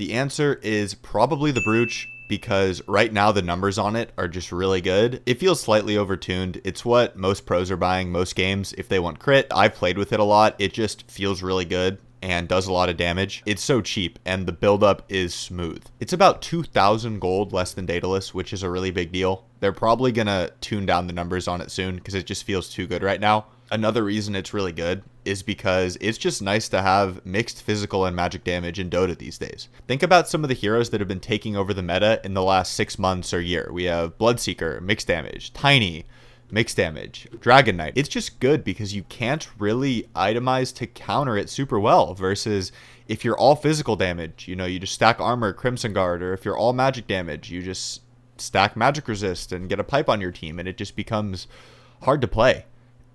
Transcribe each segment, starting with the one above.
The answer is probably the Brooch, because right now the numbers on it are just really good. It feels slightly overtuned. It's what most pros are buying most games if they want crit. I've played with it a lot. It just feels really good and does a lot of damage. It's so cheap and the buildup is smooth. It's about 2,000 gold less than Daedalus, which is a really big deal. They're probably gonna tune down the numbers on it soon because it just feels too good right now. Another reason it's really good is because it's just nice to have mixed physical and magic damage in Dota these days. Think about some of the heroes that have been taking over the meta in the last 6 months or year. We have Bloodseeker, mixed damage, Tiny, mixed damage, Dragon Knight. It's just good because you can't really itemize to counter it super well versus if you're all physical damage, you know, you just stack armor, Crimson Guard, or if you're all magic damage, you just stack magic resist and get a pipe on your team and it just becomes hard to play.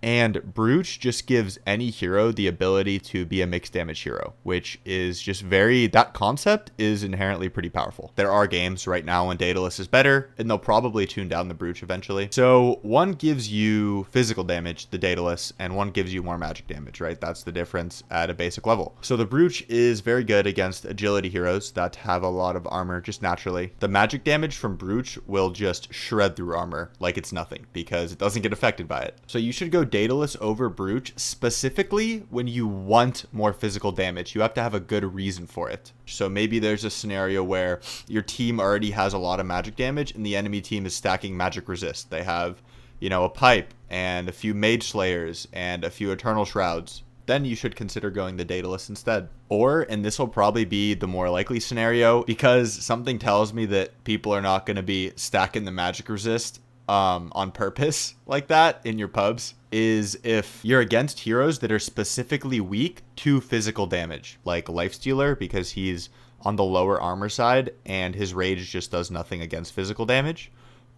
And Brooch just gives any hero the ability to be a mixed damage hero, which is just that concept is inherently pretty powerful. There are games right now when Daedalus is better, and they'll probably tune down the Brooch eventually. So one gives you physical damage, the Daedalus, and one gives you more magic damage, right? That's the difference at a basic level. So the Brooch is very good against agility heroes that have a lot of armor just naturally. The magic damage from Brooch will just shred through armor like it's nothing because it doesn't get affected by it. So you should go Daedalus over Brooch specifically when you want more physical damage. You have to have a good reason for it. So maybe there's a scenario where your team already has a lot of magic damage and the enemy team is stacking magic resist. They have, you know, a pipe and a few mage slayers and a few eternal shrouds. Then you should consider going the Daedalus instead. Or, and this will probably be the more likely scenario because something tells me that people are not going to be stacking the magic resist on purpose like that in your pubs, is if you're against heroes that are specifically weak to physical damage, like Lifestealer, because he's on the lower armor side and his rage just does nothing against physical damage,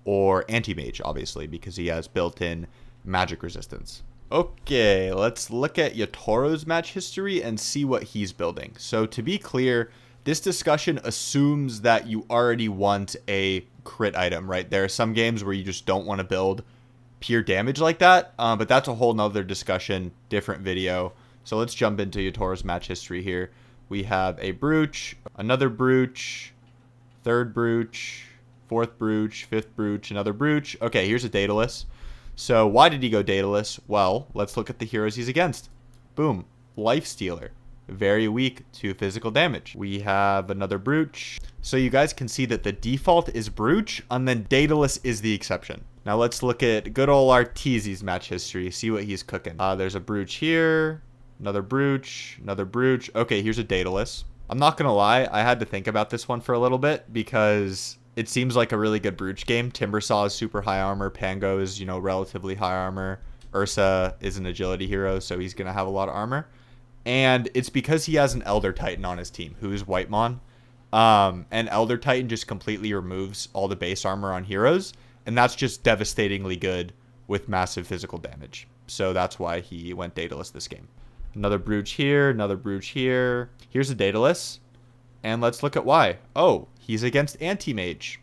or Anti-Mage, obviously, because he has built-in magic resistance. Okay, let's look at Yatoro's match history and see what he's building. So to be clear, this discussion assumes that you already want a crit item, right? There are some games where you just don't want to build pure damage like that, but that's a whole nother discussion, different video. So let's jump into Yatoro's match history here. We have a Brooch, another Brooch, third Brooch, fourth Brooch, fifth Brooch, another Brooch. Okay, here's a Daedalus. So why did he go Daedalus? Well, let's look at the heroes he's against. Boom, Lifestealer. Very weak to physical damage. We have another Brooch. So you guys can see that the default is Brooch, and then Daedalus is the exception. Now let's look at good old Arteezy's match history, see what he's cooking. There's a Brooch here, another Brooch, another Brooch. Okay, here's a Daedalus. I'm not gonna lie, I had to think about this one for a little bit because it seems like a really good Brooch game. Timbersaw is super high armor, Pango is, you know, relatively high armor. Ursa is an agility hero, so he's gonna have a lot of armor. And it's because he has an Elder Titan on his team, who's Whitemon. And Elder Titan just completely removes all the base armor on heroes. And that's just devastatingly good with massive physical damage. So that's why he went Daedalus this game. Another Brooch here, another Brooch here. Here's a Daedalus. And let's look at why. Oh, he's against Anti-Mage.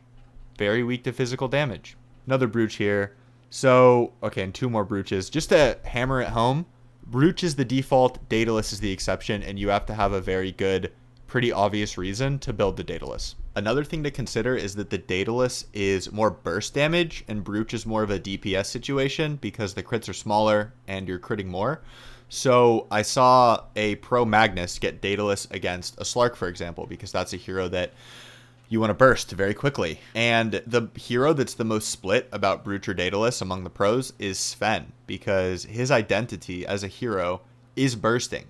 Very weak to physical damage. Another Brooch here. So, okay, and two more Brooches. Just to hammer it home, Brooch is the default, Daedalus is the exception, and you have to have a very good, pretty obvious reason to build the Daedalus. Another thing to consider is that the Daedalus is more burst damage, and Brooch is more of a DPS situation because the crits are smaller and you're critting more. So I saw a pro Magnus get Daedalus against a Slark, for example, because that's a hero that you want to burst very quickly. And the hero that's the most split about Brooch or Daedalus among the pros is Sven, because his identity as a hero is bursting.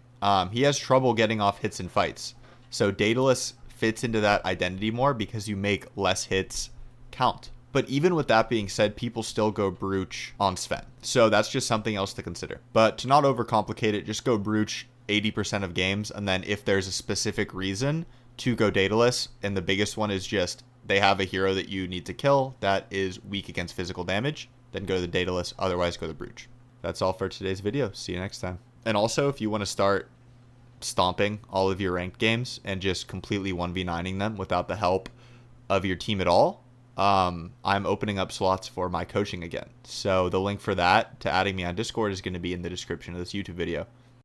He has trouble getting off hits in fights. So Daedalus fits into that identity more because you make less hits count. But even with that being said, people still go Brooch on Sven. So that's just something else to consider. But to not overcomplicate it, just go Brooch 80% of games. And then if there's a specific reason to go Daedalus, and the biggest one is just they have a hero that you need to kill that is weak against physical damage, then go to the Daedalus, otherwise go to Brooch. That's all for today's video. See you next time. And also, if you want to start stomping all of your ranked games and just completely 1v9ing them without the help of your team at all, I'm opening up slots for my coaching again. So the link for that to adding me on Discord is going to be in the description of this YouTube video.